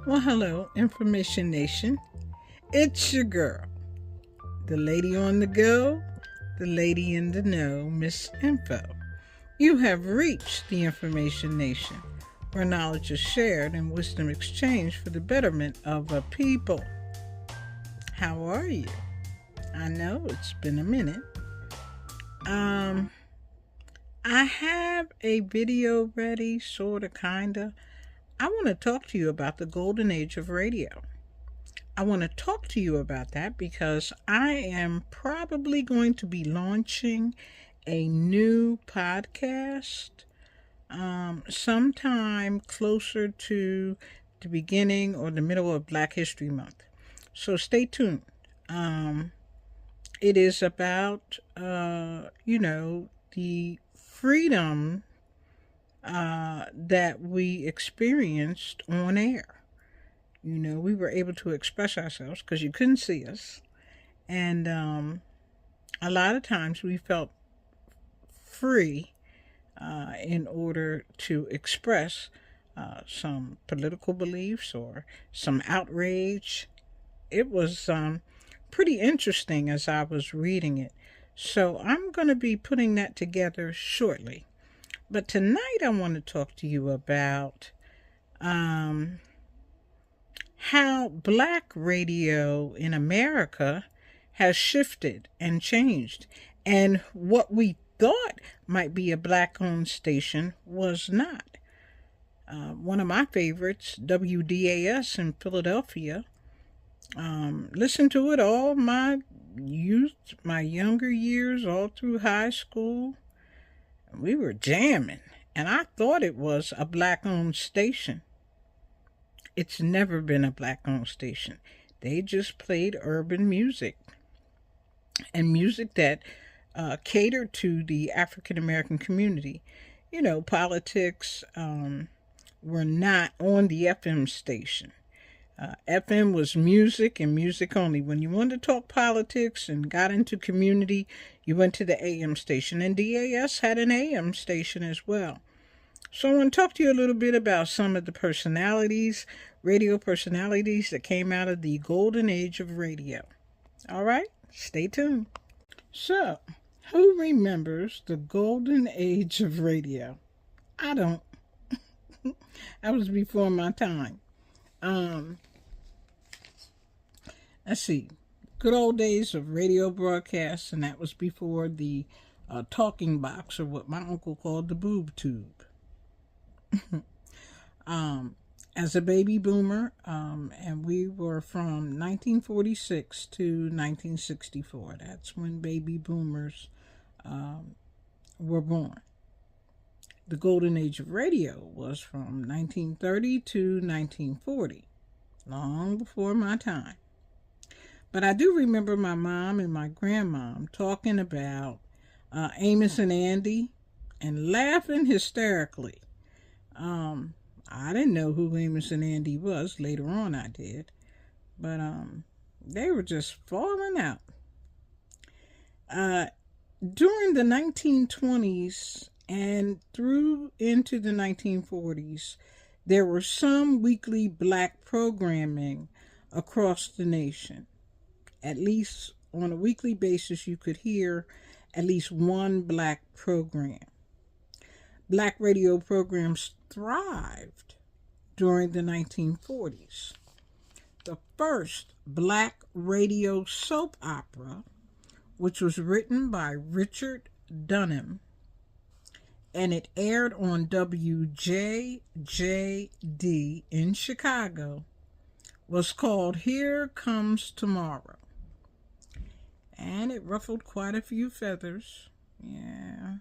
Well, hello, Information Nation. It's your girl, the lady on the go, the lady in the know, Miss Info. You have reached the Information Nation, where knowledge is shared and wisdom exchanged for the betterment of a people. How are you? I know it's been a minute. I have a video ready, sorta, kinda. I want to talk to you about the golden age of radio. I want to talk to you about that because I am probably going to be launching a new podcast sometime closer to the beginning or the middle of Black History Month. So stay tuned. It is about, the freedom that we experienced on air. We were able to express ourselves because you couldn't see us. And a lot of times we felt free in order to express some political beliefs or some outrage. It was pretty interesting as I was reading it. So I'm going to be putting that together shortly. But tonight I want to talk to you about how Black radio in America has shifted and changed, and what we thought might be a Black-owned station was not. One of my favorites, WDAS in Philadelphia, listened to it all my youth, my younger years, all through high school. We were jamming, and I thought it was a Black-owned station. It's never been a Black-owned station. They just played urban music and music that catered to the African-American community. Politics were not on the FM station. FM was music and music only. When you wanted to talk politics and got into community, you went to the AM station. And DAS had an AM station as well. So I want to talk to you a little bit about some of the personalities, radio personalities that came out of the golden age of radio. All right, stay tuned. So, who remembers the golden age of radio? I don't. That was before my time. Let's see. Good old days of radio broadcasts, and that was before the talking box, or what my uncle called the boob tube. As a baby boomer, and we were from 1946 to 1964. That's when baby boomers were born. The golden age of radio was from 1930 to 1940, long before my time. But I do remember my mom and my grandmom talking about Amos and Andy and laughing hysterically. I didn't know who Amos and Andy was. Later on I did. But they were just falling out. During the 1920s and through into the 1940s, there were some weekly Black programming across the nation. At least on a weekly basis, you could hear at least one Black program. Black radio programs thrived during the 1940s. The first Black radio soap opera, which was written by Richard Dunham, and it aired on WJJD in Chicago, was called Here Comes Tomorrow. And it ruffled quite a few feathers. Yeah.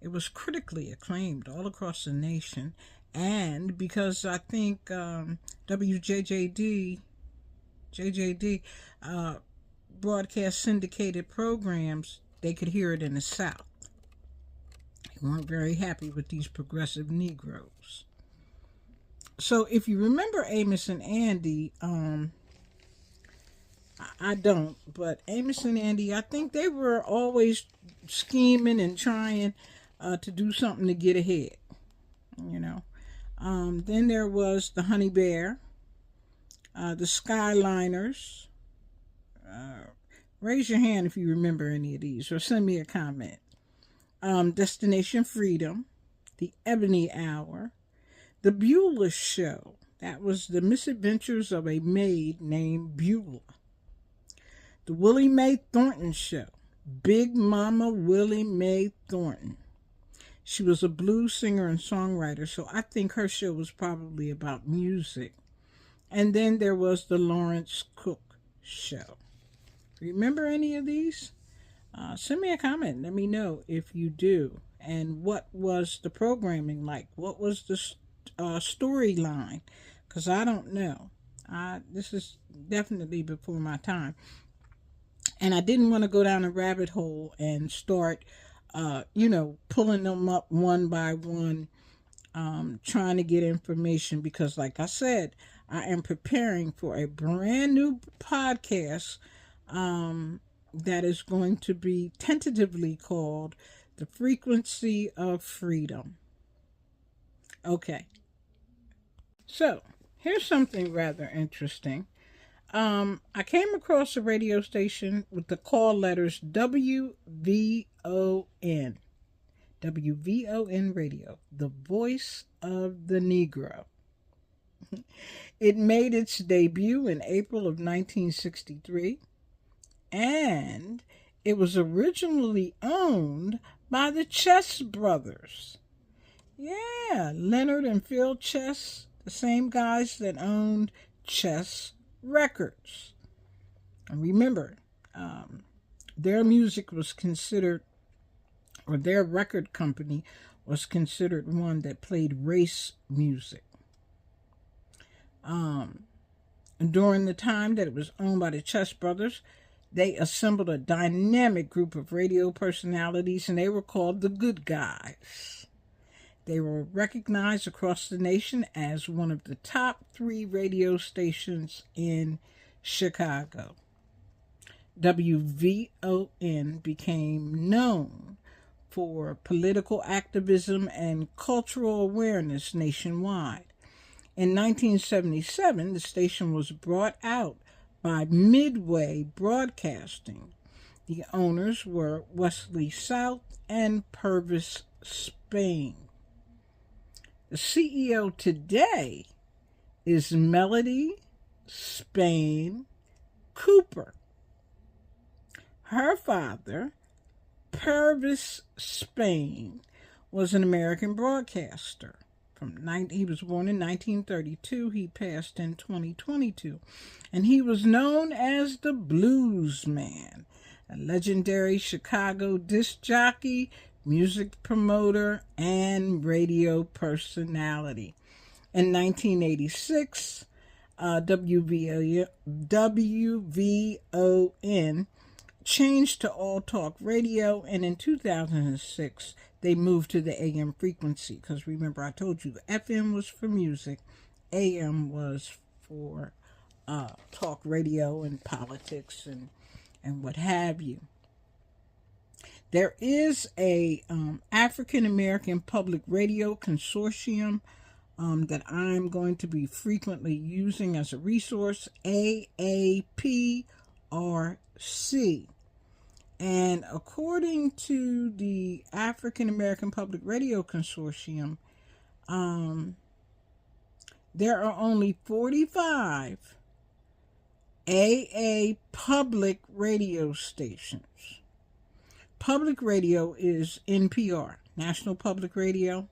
It was critically acclaimed all across the nation. And because I think WJJD broadcast syndicated programs, they could hear it in the South. They weren't very happy with these progressive Negroes. So if you remember Amos and Andy, I don't, but Amos and Andy, I think they were always scheming and trying to do something to get ahead. Then there was the Honey Bear, the Skyliners. Raise your hand if you remember any of these, or send me a comment. Destination Freedom, The Ebony Hour, The Beulah Show. That was the misadventures of a maid named Beulah. The Willie Mae Thornton Show, Big Mama Willie Mae Thornton. She was a blues singer and songwriter, so I think her show was probably about music. And then there was the Lawrence Cook Show. Remember any of these? Send me a comment. Let me know if you do. And what was the programming like? What was the storyline? Because I don't know. This is definitely before my time. And I didn't want to go down a rabbit hole and start, pulling them up one by one, trying to get information. Because like I said, I am preparing for a brand new podcast that is going to be tentatively called The Frequency of Freedom. Okay. So, here's something rather interesting. I came across a radio station with the call letters WVON. WVON Radio, the voice of the Negro. It made its debut in April of 1963, and it was originally owned by the Chess brothers. Yeah, Leonard and Phil Chess, the same guys that owned Chess Records. And remember, their music was considered, or their record company was considered one that played race music. During the time that it was owned by the Chess brothers, they assembled a dynamic group of radio personalities, and they were called the Good Guys. They were recognized across the nation as one of the top 3 radio stations in Chicago. WVON became known for political activism and cultural awareness nationwide. In 1977, the station was brought out by Midway Broadcasting. The owners were Wesley South and Purvis Spain. The CEO today is Melody Spain Cooper. Her father, Purvis Spain, was an American broadcaster. He was born in 1932. He passed in 2022. And he was known as the Blues Man, a legendary Chicago disc jockey, music promoter, and radio personality. In 1986, WVON changed to All Talk Radio, and in 2006, they moved to the AM frequency, because remember I told you the FM was for music, AM was for talk radio and politics and what have you. There is a African-American Public Radio Consortium that I'm going to be frequently using as a resource, AAPRC. And according to the African-American Public Radio Consortium, there are only 45 AA public radio stations. Public radio is NPR, National Public Radio.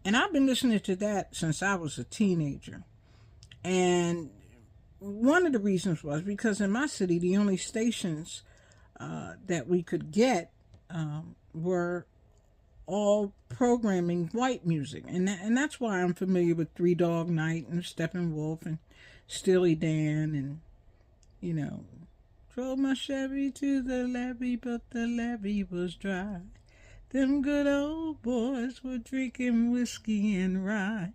And I've been listening to that since I was a teenager. And one of the reasons was because in my city, the only stations that we could get were all programming white music. And that's why I'm familiar with Three Dog Night and Steppenwolf and Steely Dan and, drove my Chevy to the levee, but the levee was dry. Them good old boys were drinking whiskey and rye,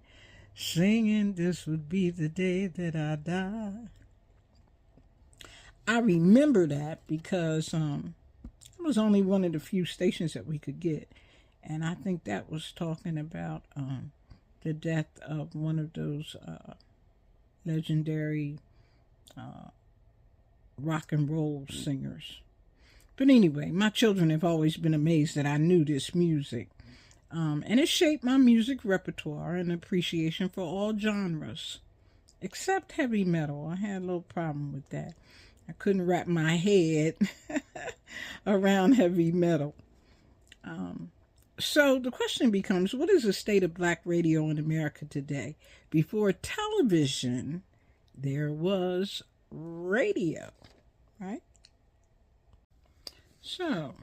singing this would be the day that I die. I remember that because it was only one of the few stations that we could get. And I think that was talking about the death of one of those legendary rock and roll singers. But anyway, my children have always been amazed that I knew this music. And it shaped my music repertoire and appreciation for all genres, except heavy metal. I had a little problem with that. I couldn't wrap my head around heavy metal. So the question becomes, what is the state of black radio in America today? Before television, there was radio, right? So,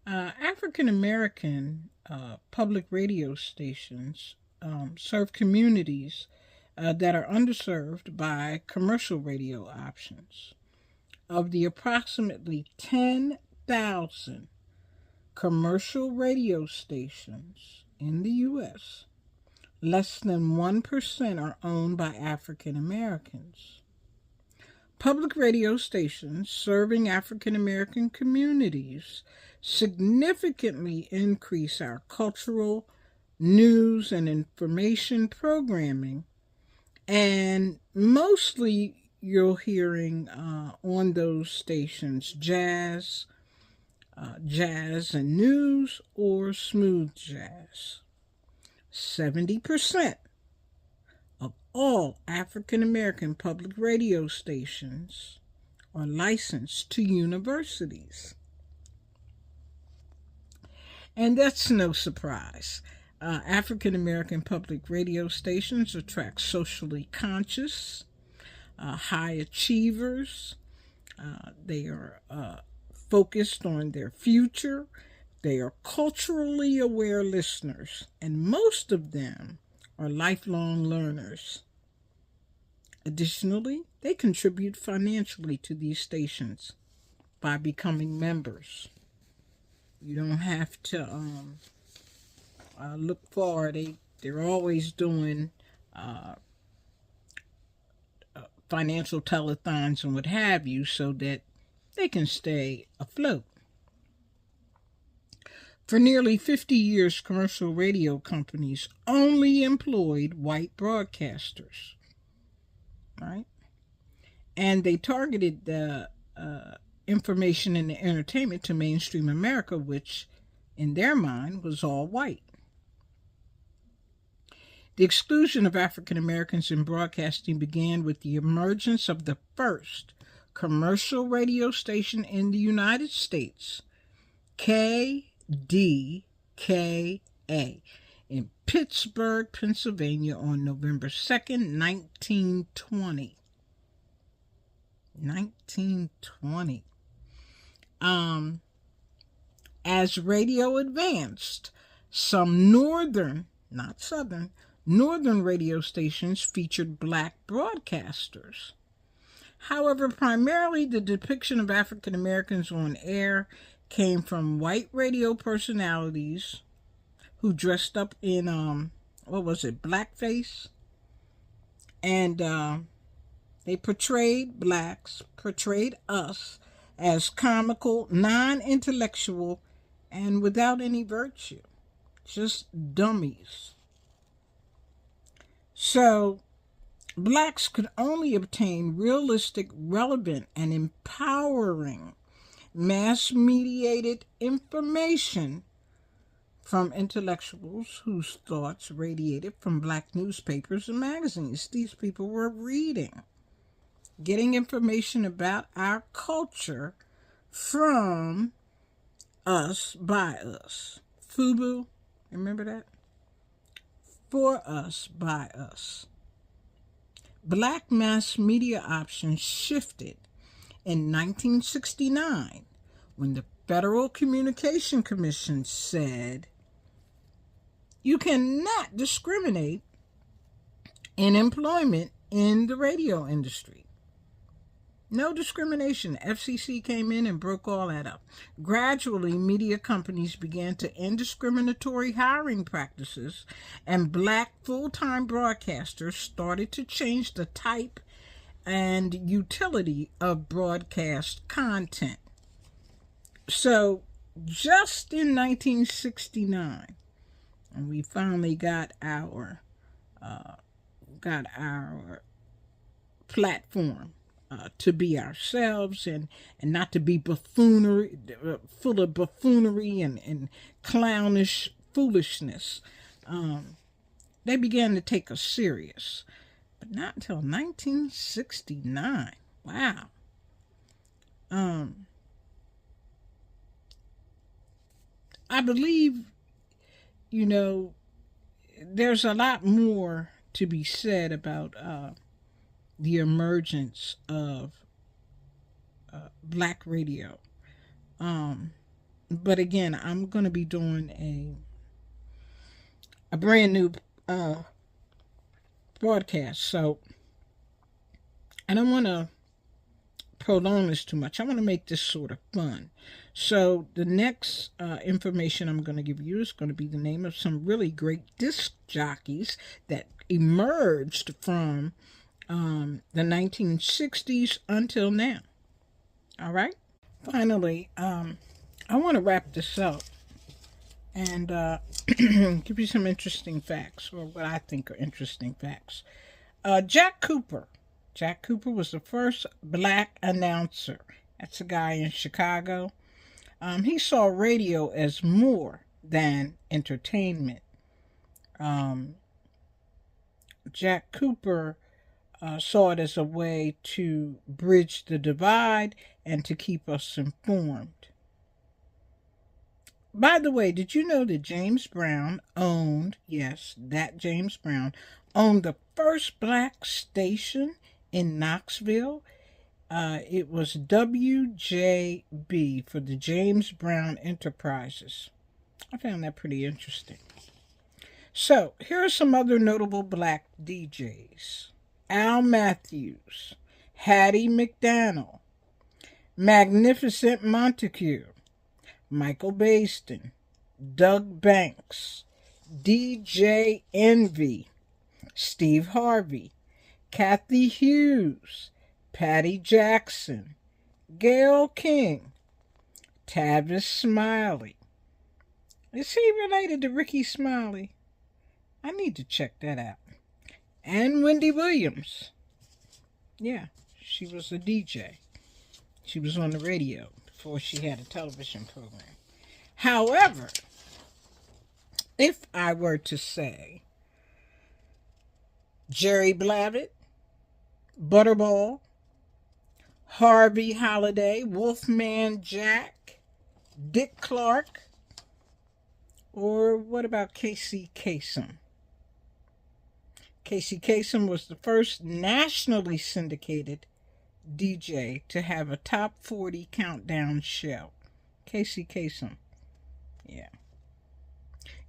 African-American public radio stations serve communities that are underserved by commercial radio options. Of the approximately 10,000 commercial radio stations in the U.S., less than 1% are owned by African Americans. Public radio stations serving African American communities significantly increase our cultural, news, and information programming, and mostly you're hearing on those stations jazz and news, or smooth jazz. 70% of all African American public radio stations are licensed to universities. And that's no surprise. African American public radio stations attract socially conscious, high achievers. They are focused on their future. They are culturally aware listeners, and most of them are lifelong learners. Additionally, they contribute financially to these stations by becoming members. You don't have to look far. They're always doing financial telethons and what have you, so that they can stay afloat. For nearly 50 years, commercial radio companies only employed white broadcasters, right? And they targeted the information and the entertainment to mainstream America, which in their mind was all white. The exclusion of African Americans in broadcasting began with the emergence of the first commercial radio station in the United States, KDKA, in Pittsburgh, Pennsylvania on November 2nd, 1920. 1920. As radio advanced, some northern, not southern, northern radio stations featured black broadcasters. However, primarily the depiction of African Americans on air came from white radio personalities who dressed up in, blackface? And they portrayed us as comical, non-intellectual, and without any virtue. Just dummies. So, blacks could only obtain realistic, relevant, and empowering mass-mediated information from intellectuals whose thoughts radiated from black newspapers and magazines. These people were reading, getting information about our culture from us, by us. FUBU, remember that? For us, by us. Black mass media options shifted in 1969 when the Federal Communication Commission said, you cannot discriminate in employment in the radio industry. No discrimination. FCC came in and broke all that up. Gradually, media companies began to end discriminatory hiring practices, and black full-time broadcasters started to change the type and utility of broadcast content. So, just in 1969, and we finally got our platform to be ourselves and not to be buffoonery, full of buffoonery and clownish foolishness. They began to take us serious, but not until 1969. Wow. I believe, there's a lot more to be said about the emergence of black radio. But again, I'm going to be doing a brand new broadcast, so I don't want to prolong this too much. I want to make this sort of fun. So the next information I'm going to give you is going to be the name of some really great disc jockeys that emerged from the 1960s until now. All right. Finally, I want to wrap this up and give you some interesting facts, or what I think are interesting facts. Jack Cooper. Jack Cooper was the first black announcer. That's a guy in Chicago. He saw radio as more than entertainment. Jack Cooper saw it as a way to bridge the divide and to keep us informed. By the way, did you know that James Brown owned, yes, that James Brown, owned the first black station in Knoxville? It was WJB, for the James Brown Enterprises. I found that pretty interesting. So, here are some other notable black DJs. Al Matthews, Hattie McDaniel, Magnificent Montague, Michael Baston, Doug Banks, DJ Envy, Steve Harvey, Kathy Hughes, Patty Jackson, Gayle King, Tavis Smiley. Is he related to Ricky Smiley? I need to check that out. And Wendy Williams. Yeah, she was a DJ. She was on the radio before she had a television program. However, if I were to say Jerry Blavat, Butterball, Harvey Holiday, Wolfman Jack, Dick Clark, or what about Casey Kasem? Casey Kasem was the first nationally syndicated DJ to have a top 40 countdown show. Casey Kasem. Yeah.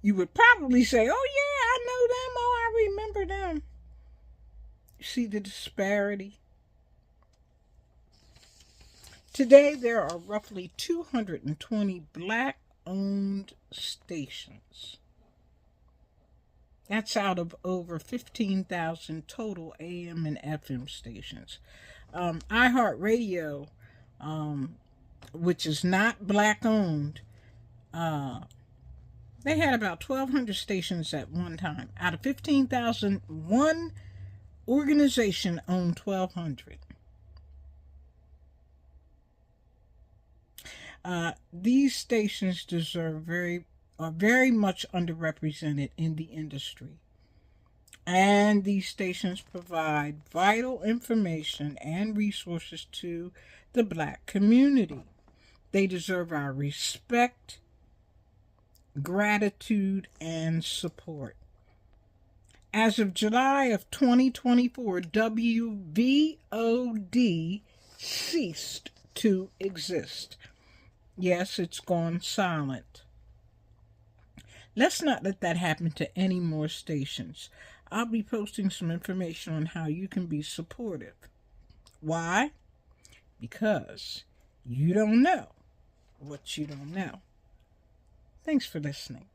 You would probably say, oh yeah, I know them. Oh, I remember them. You see the disparity? Today, there are roughly 220 black-owned stations. That's out of over 15,000 total AM and FM stations. iHeartRadio, which is not black-owned, they had about 1,200 stations at one time. Out of 15,000, one organization owned 1,200. These stations are very much underrepresented in the industry. And these stations provide vital information and resources to the black community. They deserve our respect, gratitude, and support. As of July of 2024, WVOD ceased to exist. Yes, it's gone silent. Let's not let that happen to any more stations. I'll be posting some information on how you can be supportive. Why? Because you don't know what you don't know. Thanks for listening.